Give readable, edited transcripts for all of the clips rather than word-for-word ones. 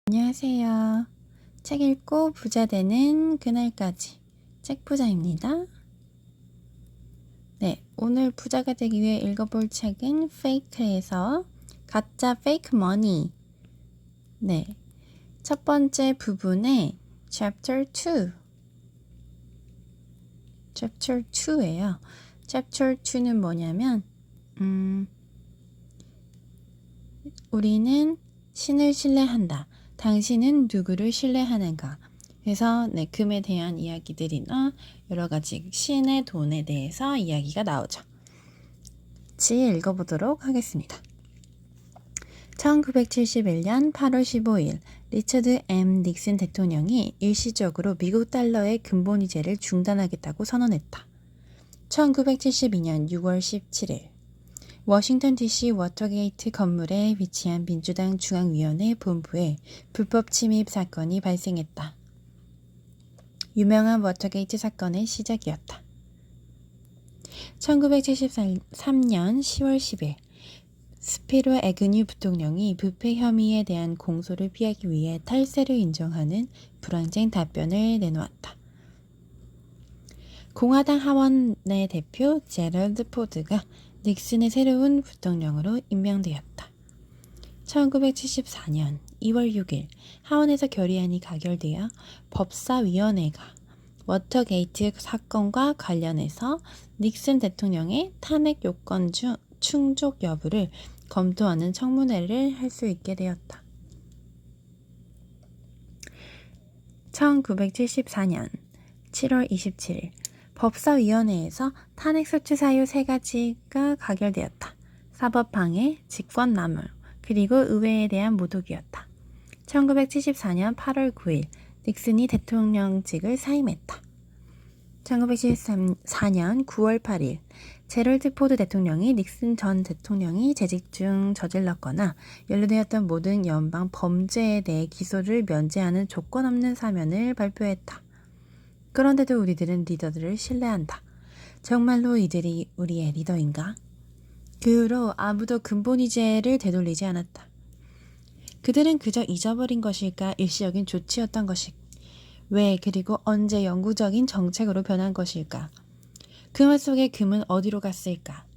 안녕하세요. 책 읽고 부자 되는 그날까지 책부자입니다. 네, 오늘 부자가 되기 위해 읽어볼 책은 페이크에서 가짜 페이크 머니. 네, 첫 번째 부분의 Chapter 2. Chapter 2예요. Chapter 2는 뭐냐면 우리는 신을 신뢰한다. 당신은 누구를 신뢰하는가? 그래서 금에 대한 이야기들이나 여러 가지 신의 돈에 대해서 이야기가 나오죠. 같이 읽어보도록 하겠습니다. 1971년 8월 15일 리처드 M. 닉슨 대통령이 일시적으로 미국 달러의 근본이체를 중단하겠다고 선언했다. 1972년 6월 17일 워싱턴 DC 워터게이트 건물에 위치한 민주당 중앙위원회 본부에 불법 침입 사건이 발생했다. 유명한 워터게이트 사건의 시작이었다. 1973년 10월 10일 스피로 애그뉴 부통령이 부패 혐의에 대한 공소를 피하기 위해 탈세를 인정하는 불황쟁 답변을 내놓았다. 공화당 하원의 대표 제럴드 포드가 닉슨의 새로운 부통령으로 임명되었다. 1974년 2월 6일 하원에서 결의안이 가결되어 법사위원회가 워터게이트 사건과 관련해서 닉슨 대통령의 탄핵 요건 중 충족 여부를 검토하는 청문회를 할 수 있게 되었다. 1974년 7월 27일 법사위원회에서 탄핵소추 사유 3가지가 가결되었다. 사법방해, 직권남용, 그리고 의회에 대한 모독이었다. 1974년 8월 9일 닉슨이 대통령직을 사임했다. 1974년 9월 8일 제럴드 포드 대통령이 닉슨 전 대통령이 재직 중 저질렀거나 연루되었던 모든 연방 범죄에 대해 기소를 면제하는 조건 없는 사면을 발표했다. 그런데도 우리들은 리더들을 신뢰한다. 정말로 이들이 우리의 리더인가? 그 후로 아무도 근본이제를 되돌리지 않았다. 그들은 그저 잊어버린 것일까 일시적인 조치였던 것일까? 왜 그리고 언제 영구적인 정책으로 변한 것일까? 그말 속의 금은 어디로 갔을까?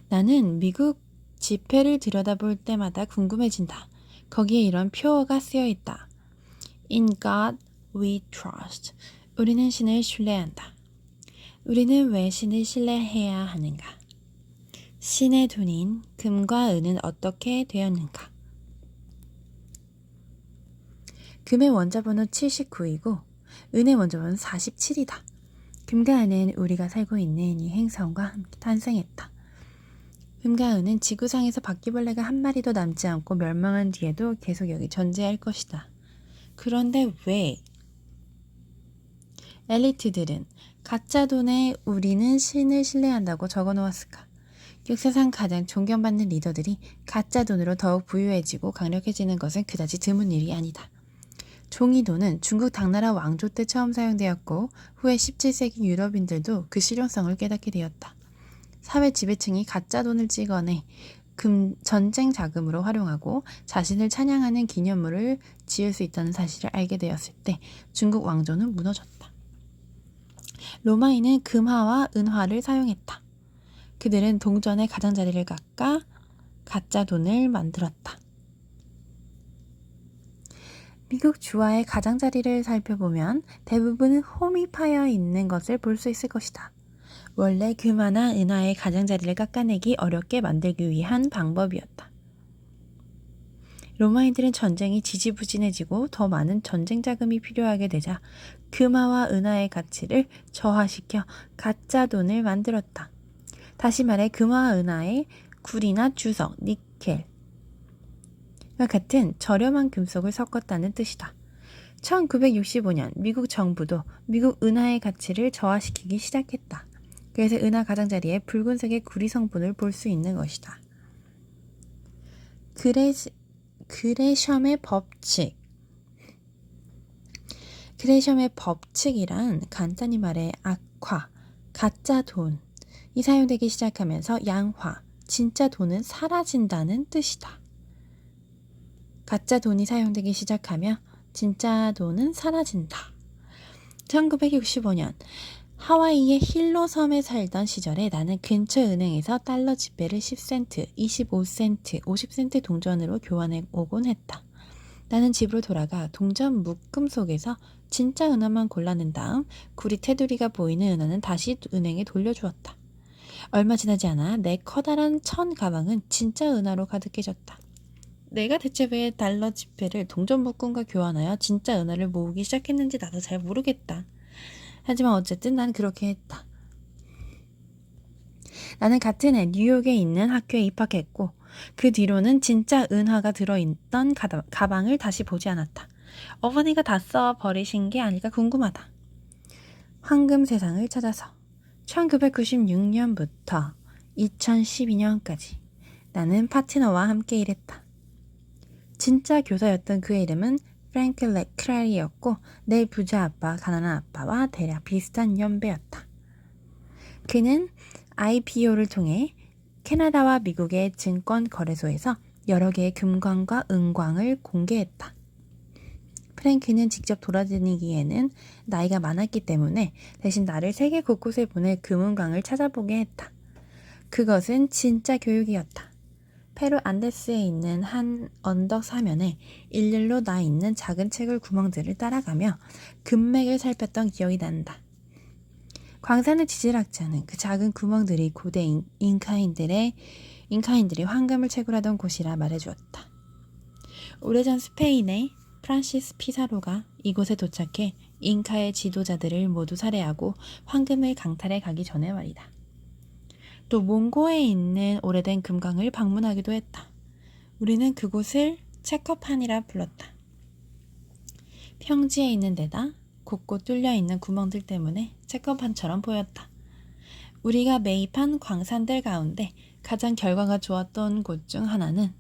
나는 미국 지폐를 들여다볼 때마다 궁금해진다. 거기에 이런 표어가 쓰여있다. In God we trust. 우리는 신을 신뢰한다. 우리는 왜 신을 신뢰해야 하는가? 신의 돈인 금과 은은 어떻게 되었는가? 금의 원자번호 79이고 은의 원자번호 47이다. 금과 은은 우리가 살고 있는 이 행성과 함께 탄생했다. 금과 은은 지구상에서 바퀴벌레가 한 마리도 남지 않고 멸망한 뒤에도 계속 여기 존재할 것이다. 그런데 왜 엘리트들은 가짜 돈에 우리는 신을 신뢰한다고 적어놓았을까? 역사상 가장 존경받는 리더들이 가짜 돈으로 더욱 부유해지고 강력해지는 것은 그다지 드문 일이 아니다. 종이돈은 중국 당나라 왕조 때 처음 사용되었고 후에 17세기 유럽인들도 그 실용성을 깨닫게 되었다. 사회 지배층이 가짜 돈을 찍어내 전쟁 자금으로 활용하고 자신을 찬양하는 기념물을 지을 수 있다는 사실을 알게 되었을 때 중국 왕조는 무너졌다. 로마인은 금화와 은화를 사용했다. 그들은 동전의 가장자리를 깎아 가짜 돈을 만들었다. 미국 주화의 가장자리를 살펴보면 대부분은 홈이 파여 있는 것을 볼 수 있을 것이다. 원래 금화나 은화의 가장자리를 깎아내기 어렵게 만들기 위한 방법이었다. 로마인들은 전쟁이 지지부진해지고 더 많은 전쟁 자금이 필요하게 되자 금화와 은화의 가치를 저하시켜 가짜 돈을 만들었다. 다시 말해 금화와 은화에 구리나 주석, 니켈 같은 저렴한 금속을 섞었다는 뜻이다. 1965년 미국 정부도 미국 은화의 가치를 저하시키기 시작했다. 그래서 은하 가장자리에 붉은색의 구리 성분을 볼 수 있는 것이다. 그레샴의 법칙. 그레샴의 법칙이란 간단히 말해 악화, 가짜 돈이 사용되기 시작하면서 양화, 진짜 돈은 사라진다는 뜻이다. 가짜 돈이 사용되기 시작하며 진짜 돈은 사라진다. 1965년 하와이의 힐로 섬에 살던 시절에 나는 근처 은행에서 달러 지폐를 10센트, 25센트, 50센트 동전으로 교환해 오곤 했다. 나는 집으로 돌아가 동전 묶음 속에서 진짜 은화만 골라낸 다음 구리 테두리가 보이는 은화는 다시 은행에 돌려주었다. 얼마 지나지 않아 내 커다란 천 가방은 진짜 은화로 가득해졌다. 내가 대체 왜 달러 지폐를 동전 묶음과 교환하여 진짜 은화를 모으기 시작했는지 나도 잘 모르겠다. 하지만 어쨌든 난 그렇게 했다. 나는 같은 해 뉴욕에 있는 학교에 입학했고 그 뒤로는 진짜 은화가 들어있던 가방을 다시 보지 않았다. 어머니가 다 써버리신 게 아닐까 궁금하다. 황금 세상을 찾아서 1996년부터 2012년까지 나는 파트너와 함께 일했다. 진짜 교사였던 그의 이름은 프랭크 레크라리였고 내 부자 아빠, 가난한 아빠와 대략 비슷한 연배였다. 그는 IPO를 통해 캐나다와 미국의 증권 거래소에서 여러 개의 금광과 은광을 공개했다. 프랭크는 직접 돌아다니기에는 나이가 많았기 때문에 대신 나를 세계 곳곳에 보내 금은광을 찾아보게 했다. 그것은 진짜 교육이었다. 페루 안데스에 있는 한 언덕 사면에 일렬로 나 있는 작은 채굴 구멍들을 따라가며 금맥을 살폈던 기억이 난다. 광산을 지질학지 않은 그 작은 구멍들이 고대 잉카인들이 황금을 채굴하던 곳이라 말해주었다. 오래전 스페인의 프란시스 피사로가 이곳에 도착해 잉카의 지도자들을 모두 살해하고 황금을 강탈해 가기 전에 말이다. 또 몽고에 있는 오래된 금강을 방문하기도 했다. 우리는 그곳을 체커판이라 불렀다. 평지에 있는 데다 곳곳 뚫려있는 구멍들 때문에 체커판처럼 보였다. 우리가 매입한 광산들 가운데 가장 결과가 좋았던 곳 중 하나는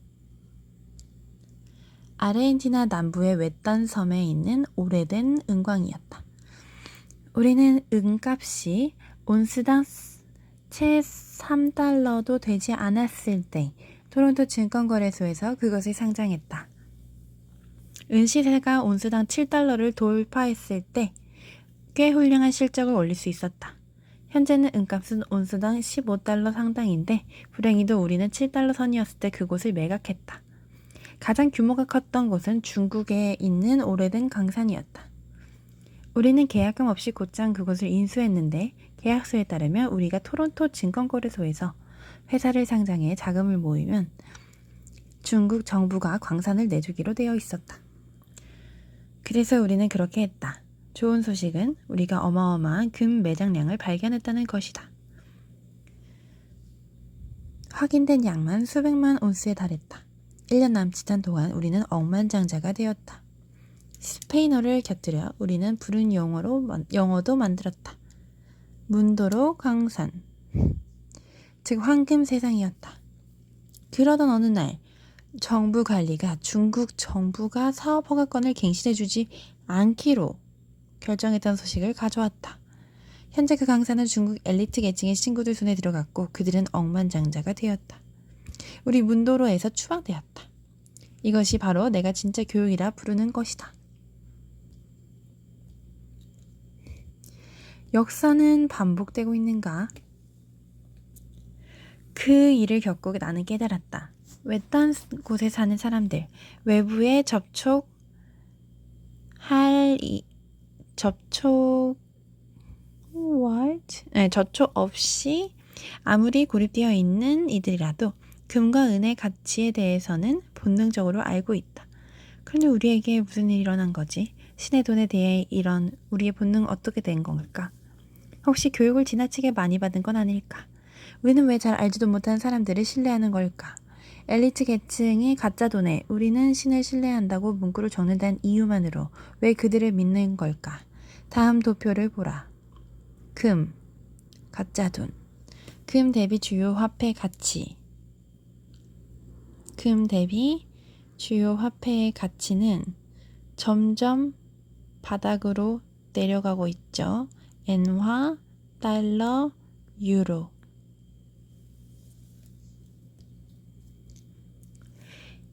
아르헨티나 남부의 외딴 섬에 있는 오래된 은광이었다. 우리는 은값이 온스당 채 3달러도 되지 않았을 때 토론토 증권거래소에서 그것을 상장했다. 은시세가 온스당 7달러를 돌파했을 때 꽤 훌륭한 실적을 올릴 수 있었다. 현재는 은값은 온스당 15달러 상당인데 불행히도 우리는 7달러 선이었을 때 그곳을 매각했다. 가장 규모가 컸던 곳은 중국에 있는 오래된 강산이었다. 우리는 계약금 없이 곧장 그곳을 인수했는데 계약서에 따르면 우리가 토론토 증권거래소에서 회사를 상장해 자금을 모이면 중국 정부가 광산을 내주기로 되어 있었다. 그래서 우리는 그렇게 했다. 좋은 소식은 우리가 어마어마한 금 매장량을 발견했다는 것이다. 확인된 양만 수백만 온스에 달했다. 1년 남짓한 동안 우리는 억만장자가 되었다. 스페인어를 곁들여 우리는 부른 영어도 만들었다. 문도로 광산, 즉 황금 세상이었다. 그러던 어느 날 정부 관리가 중국 정부가 사업 허가권을 갱신해주지 않기로 결정했다는 소식을 가져왔다. 현재 그 강산은 중국 엘리트 계층의 친구들 손에 들어갔고 그들은 억만장자가 되었다. 우리 문도로에서 추방되었다. 이것이 바로 내가 진짜 교육이라 부르는 것이다. 역사는 반복되고 있는가? 그 일을 겪고 나는 깨달았다. 외딴 곳에 사는 사람들, 외부에 접촉 없이 아무리 고립되어 있는 이들이라도 금과 은의 가치에 대해서는 본능적으로 알고 있다. 그런데 우리에게 무슨 일이 일어난 거지? 신의 돈에 대해 이런 우리의 본능은 어떻게 된 걸까? 혹시 교육을 지나치게 많이 받은 건 아닐까? 우리는 왜 잘 알지도 못하는 사람들을 신뢰하는 걸까? 엘리트 계층이 가짜 돈에 우리는 신을 신뢰한다고 문구를 적는다는 이유만으로 왜 그들을 믿는 걸까? 다음 도표를 보라. 금, 가짜 돈. 금 대비 주요 화폐 가치. 금 대비 주요 화폐의 가치는 점점 바닥으로 내려가고 있죠. 엔화, 달러, 유로.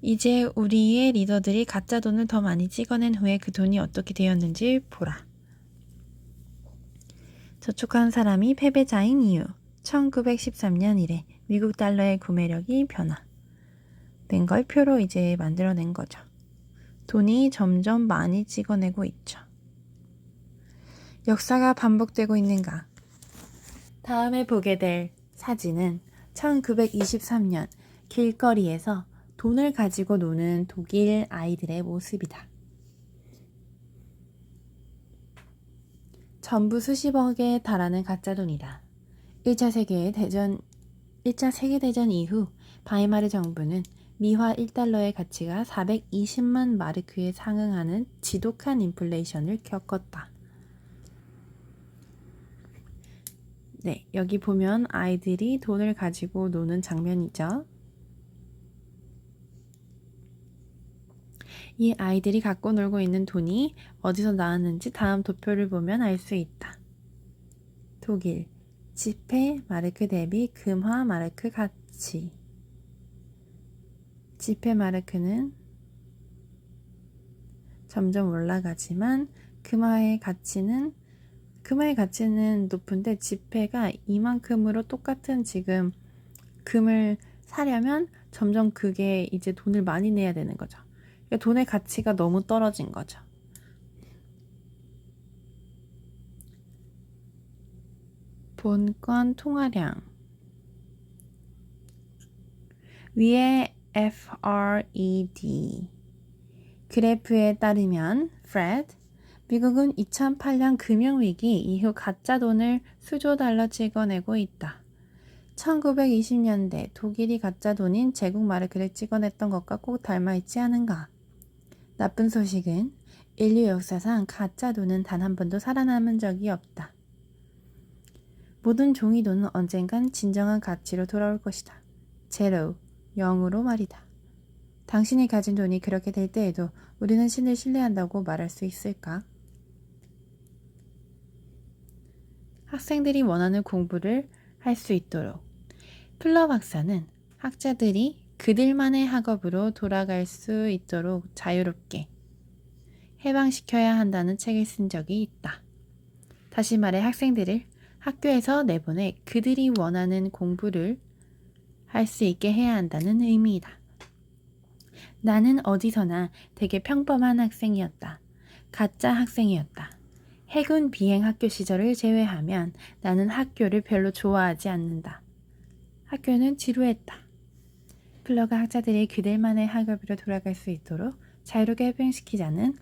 이제 우리의 리더들이 가짜 돈을 더 많이 찍어낸 후에 그 돈이 어떻게 되었는지 보라. 저축한 사람이 패배자인 이유. 1913년 이래 미국 달러의 구매력이 변화된 걸 표로 이제 만들어낸 거죠. 돈이 점점 많이 찍어내고 있죠. 역사가 반복되고 있는가? 다음에 보게 될 사진은 1923년 길거리에서 돈을 가지고 노는 독일 아이들의 모습이다. 전부 수십억에 달하는 가짜 돈이다. 1차 세계대전 이후 바이마르 정부는 미화 1달러의 가치가 420만 마르크에 상응하는 지독한 인플레이션을 겪었다. 네, 여기 보면 아이들이 돈을 가지고 노는 장면이죠. 이 아이들이 갖고 놀고 있는 돈이 어디서 나왔는지 다음 도표를 보면 알 수 있다. 독일, 지폐 마르크 대비 금화 마르크 가치. 지폐 마르크는 점점 올라가지만 금화의 가치는 높은데 지폐가 이만큼으로 똑같은 지금 금을 사려면 점점 그게 이제 돈을 많이 내야 되는 거죠. 그러니까 돈의 가치가 너무 떨어진 거죠. 본권 통화량 위에 FRED 그래프에 따르면 Fred 미국은 2008년 금융위기 이후 가짜 돈을 수조 달러 찍어내고 있다. 1920년대 독일이 가짜 돈인 제국 마르크를 찍어냈던 것과 꼭 닮아있지 않은가? 나쁜 소식은 인류 역사상 가짜 돈은 단 한 번도 살아남은 적이 없다. 모든 종이 돈은 언젠간 진정한 가치로 돌아올 것이다. 제로, 0으로 말이다. 당신이 가진 돈이 그렇게 될 때에도 우리는 신을 신뢰한다고 말할 수 있을까? 학생들이 원하는 공부를 할 수 있도록 플러 박사는 학자들이 그들만의 학업으로 돌아갈 수 있도록 자유롭게 해방시켜야 한다는 책을 쓴 적이 있다. 다시 말해 학생들을 학교에서 내보내 그들이 원하는 공부를 할 수 있게 해야 한다는 의미이다. 나는 어디서나 되게 평범한 학생이었다. 가짜 학생이었다. 해군 비행 학교 시절을 제외하면 나는 학교를 별로 좋아하지 않는다. 학교는 지루했다. 플러가 학자들이 그들만의 학업으로 돌아갈 수 있도록 자유롭게 해방시키자는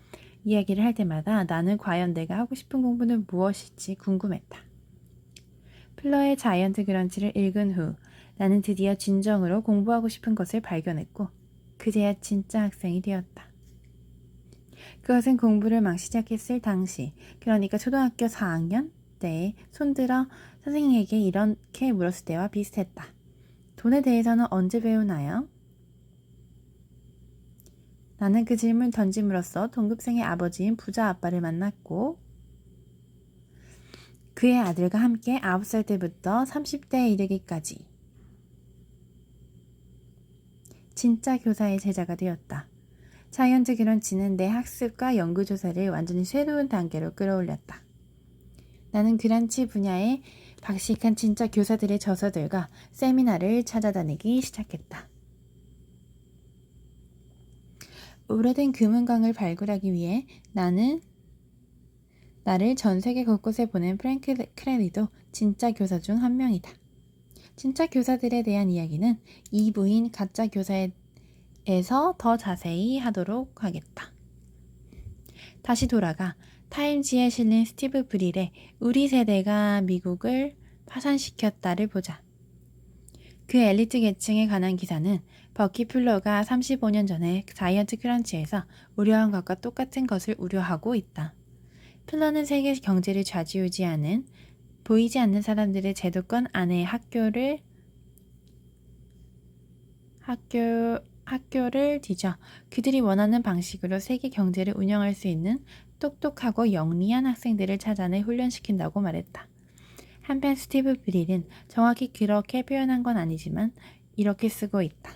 이야기를 할 때마다 나는 과연 내가 하고 싶은 공부는 무엇일지 궁금했다. 플러의 자이언트 그런치를 읽은 후 나는 드디어 진정으로 공부하고 싶은 것을 발견했고 그제야 진짜 학생이 되었다. 그것은 공부를 막 시작했을 당시, 그러니까 초등학교 4학년 때에 손들어 선생님에게 이렇게 물었을 때와 비슷했다. 돈에 대해서는 언제 배우나요? 나는 그 질문을 던짐으로써 동급생의 아버지인 부자 아빠를 만났고 그의 아들과 함께 9살 때부터 30대에 이르기까지 진짜 교사의 제자가 되었다. 자이언트 그런치는 내 학습과 연구조사를 완전히 새로운 단계로 끌어올렸다. 나는 그런치 분야의 박식한 진짜 교사들의 저서들과 세미나를 찾아다니기 시작했다. 오래된 금은광을 발굴하기 위해 나를 전 세계 곳곳에 보낸 프랭크 크레리도 진짜 교사 중 한 명이다. 진짜 교사들에 대한 이야기는 2부인 가짜 교사에서 더 자세히 하도록 하겠다. 다시 돌아가 타임지에 실린 스티브 브릴의 우리 세대가 미국을 파산시켰다를 보자. 그 엘리트 계층에 관한 기사는 버키 플러가 35년 전에 자이언트 크런치에서 우려한 것과 똑같은 것을 우려하고 있다. 플러는 세계 경제를 좌지우지하는 보이지 않는 사람들의 제도권 안에 학교를 뒤져 그들이 원하는 방식으로 세계 경제를 운영할 수 있는 똑똑하고 영리한 학생들을 찾아내 훈련시킨다고 말했다. 한편 스티브 브릴은 정확히 그렇게 표현한 건 아니지만 이렇게 쓰고 있다.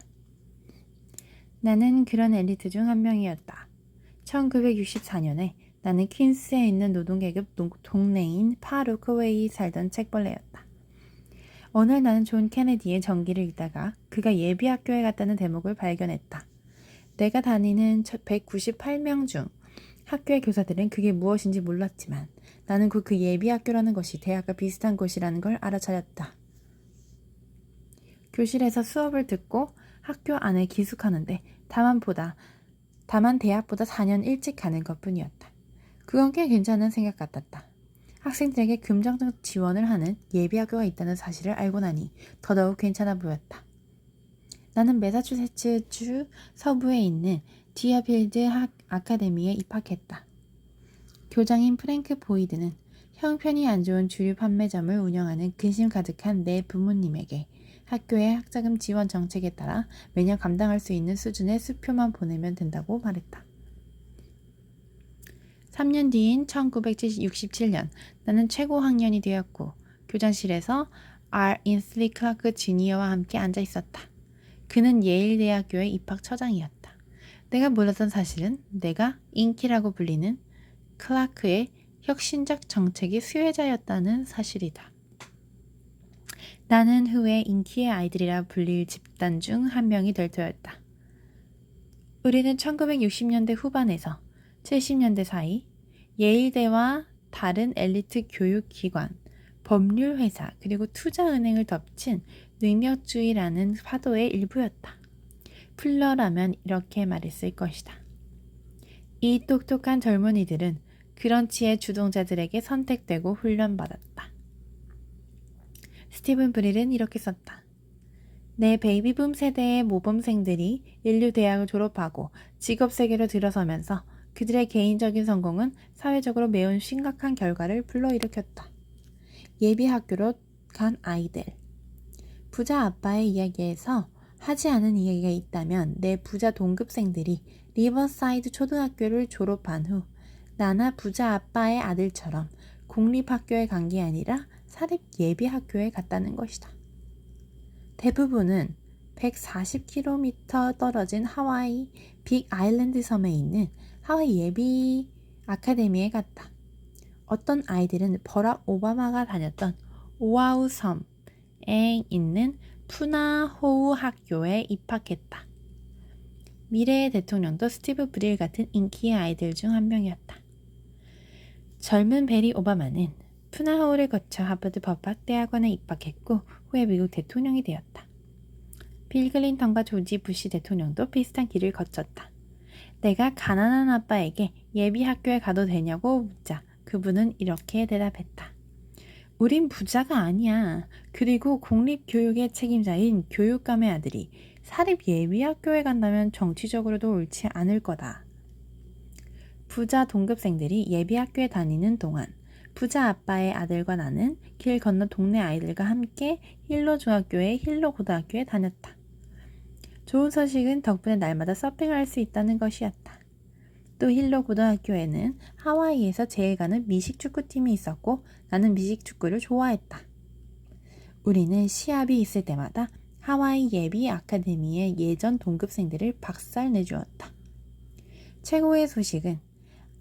나는 그런 엘리트 중 한 명이었다. 1964년에 나는 퀸스에 있는 노동계급 동네인 파로크웨이에 살던 책벌레였다. 어느 날 나는 존 케네디의 전기를 읽다가 그가 예비학교에 갔다는 대목을 발견했다. 내가 다니는 198명 중 학교의 교사들은 그게 무엇인지 몰랐지만 나는 그 예비학교라는 것이 대학과 비슷한 곳이라는 걸 알아차렸다. 교실에서 수업을 듣고 학교 안에 기숙하는데 다만 대학보다 4년 일찍 가는 것뿐이었다. 그건 꽤 괜찮은 생각 같았다. 학생들에게 금전적 지원을 하는 예비학교가 있다는 사실을 알고 나니 더더욱 괜찮아 보였다. 나는 매사추세츠주 서부에 있는 디어필드 아카데미에 입학했다. 교장인 프랭크 보이드는 형편이 안 좋은 주류 판매점을 운영하는 근심 가득한 내 부모님에게 학교의 학자금 지원 정책에 따라 매년 감당할 수 있는 수준의 수표만 보내면 된다고 말했다. 3년 뒤인 1967년 나는 최고 학년이 되었고 교장실에서 R. 인슬리 클라크 주니어와 함께 앉아 있었다. 그는 예일 대학교의 입학 처장이었다. 내가 몰랐던 사실은 내가 인키라고 불리는 클라크의 혁신적 정책의 수혜자였다는 사실이다. 나는 후에 인키의 아이들이라 불릴 집단 중 한 명이 될 터였다. 우리는 1960년대 후반에서 70년대 사이 예일대와 다른 엘리트 교육기관, 법률회사 그리고 투자은행을 덮친 능력주의라는 파도의 일부였다. 풀러라면 이렇게 말했을 것이다. 이 똑똑한 젊은이들은 그런치의 주동자들에게 선택되고 훈련받았다. 스티븐 브릴은 이렇게 썼다. 내 베이비붐 세대의 모범생들이 인류 대학을 졸업하고 직업세계로 들어서면서 그들의 개인적인 성공은 사회적으로 매우 심각한 결과를 불러일으켰다. 예비학교로 간 아이들. 부자 아빠의 이야기에서 하지 않은 이야기가 있다면 내 부자 동급생들이 리버사이드 초등학교를 졸업한 후 나나 부자 아빠의 아들처럼 공립학교에 간 게 아니라 사립 예비학교에 갔다는 것이다. 대부분은 140km 떨어진 하와이 빅 아일랜드 섬에 있는 하와이 예비 아카데미에 갔다. 어떤 아이들은 버락 오바마가 다녔던 오아우 섬에 있는 푸나호우 학교에 입학했다. 미래의 대통령도 스티브 브릴 같은 인기의 아이들 중 한 명이었다. 젊은 베리 오바마는 푸나호우를 거쳐 하버드 법학대학원에 입학했고 후에 미국 대통령이 되었다. 빌 클린턴과 조지 부시 대통령도 비슷한 길을 거쳤다. 내가 가난한 아빠에게 예비학교에 가도 되냐고 묻자 그분은 이렇게 대답했다. 우린 부자가 아니야. 그리고 공립교육의 책임자인 교육감의 아들이 사립 예비학교에 간다면 정치적으로도 옳지 않을 거다. 부자 동급생들이 예비학교에 다니는 동안 부자 아빠의 아들과 나는 길 건너 동네 아이들과 함께 힐로 중학교에 힐로 고등학교에 다녔다. 좋은 소식은 덕분에 날마다 서핑할 수 있다는 것이었다. 또 힐로 고등학교에는 하와이에서 제일 가는 미식축구팀이 있었고 나는 미식축구를 좋아했다. 우리는 시합이 있을 때마다 하와이 예비 아카데미의 예전 동급생들을 박살 내주었다. 최고의 소식은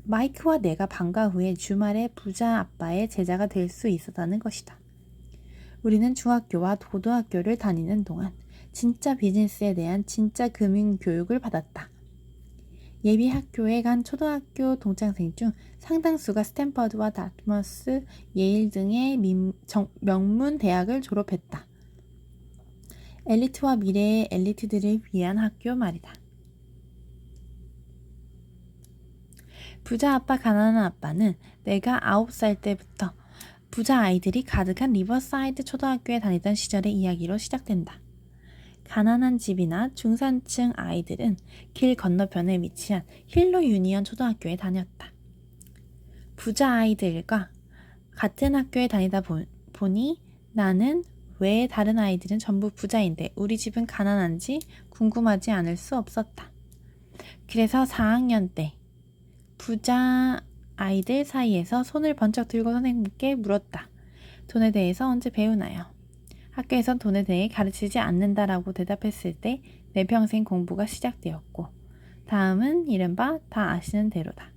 마이크와 내가 방과 후에 주말에 부자 아빠의 제자가 될 수 있었다는 것이다. 우리는 중학교와 고등학교를 다니는 동안 진짜 비즈니스에 대한 진짜 금융 교육을 받았다. 예비 학교에 간 초등학교 동창생 중 상당수가 스탠퍼드와 다트머스, 예일 등의 명문 대학을 졸업했다. 엘리트와 미래의 엘리트들을 위한 학교 말이다. 부자 아빠 가난한 아빠는 내가 9살 때부터 부자 아이들이 가득한 리버사이드 초등학교에 다니던 시절의 이야기로 시작된다. 가난한 집이나 중산층 아이들은 길 건너편에 위치한 힐로 유니언 초등학교에 다녔다. 부자 아이들과 같은 학교에 다니다 보니 나는 왜 다른 아이들은 전부 부자인데 우리 집은 가난한지 궁금하지 않을 수 없었다. 그래서 4학년 때 부자 아이들 사이에서 손을 번쩍 들고 선생님께 물었다. 돈에 대해서 언제 배우나요? 학교에선 돈에 대해 가르치지 않는다라고 대답했을 때 내 평생 공부가 시작되었고, 다음은 이른바 다 아시는 대로다.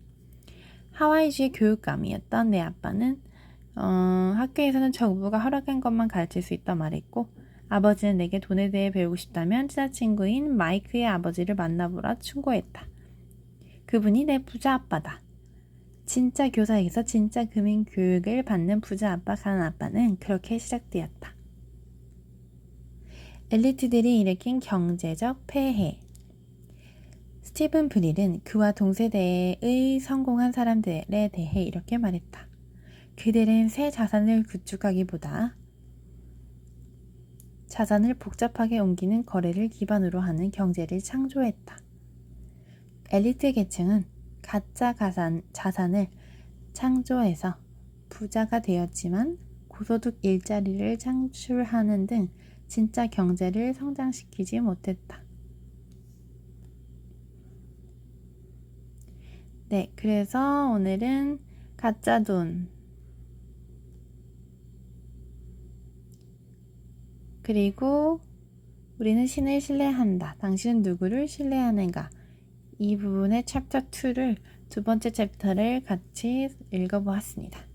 하와이주의 교육감이었던 내 아빠는 학교에서는 정부가 허락한 것만 가르칠 수 있다 말했고, 아버지는 내게 돈에 대해 배우고 싶다면 친한 친구인 마이크의 아버지를 만나보라 충고했다. 그분이 내 부자 아빠다. 진짜 교사에게서 진짜 금융 교육을 받는 부자 아빠, 가난 아빠는 그렇게 시작되었다. 엘리트들이 일으킨 경제적 폐해. 스티븐 브릴은 그와 동세대의 성공한 사람들에 대해 이렇게 말했다. 그들은 새 자산을 구축하기보다 자산을 복잡하게 옮기는 거래를 기반으로 하는 경제를 창조했다. 엘리트 계층은 가짜 자산을 창조해서 부자가 되었지만 고소득 일자리를 창출하는 등 진짜 경제를 성장시키지 못했다. 네, 그래서 오늘은 가짜 돈, 그리고 우리는 신을 신뢰한다. 당신은 누구를 신뢰하는가? 이 부분의 챕터 2를 두 번째 챕터를 같이 읽어보았습니다.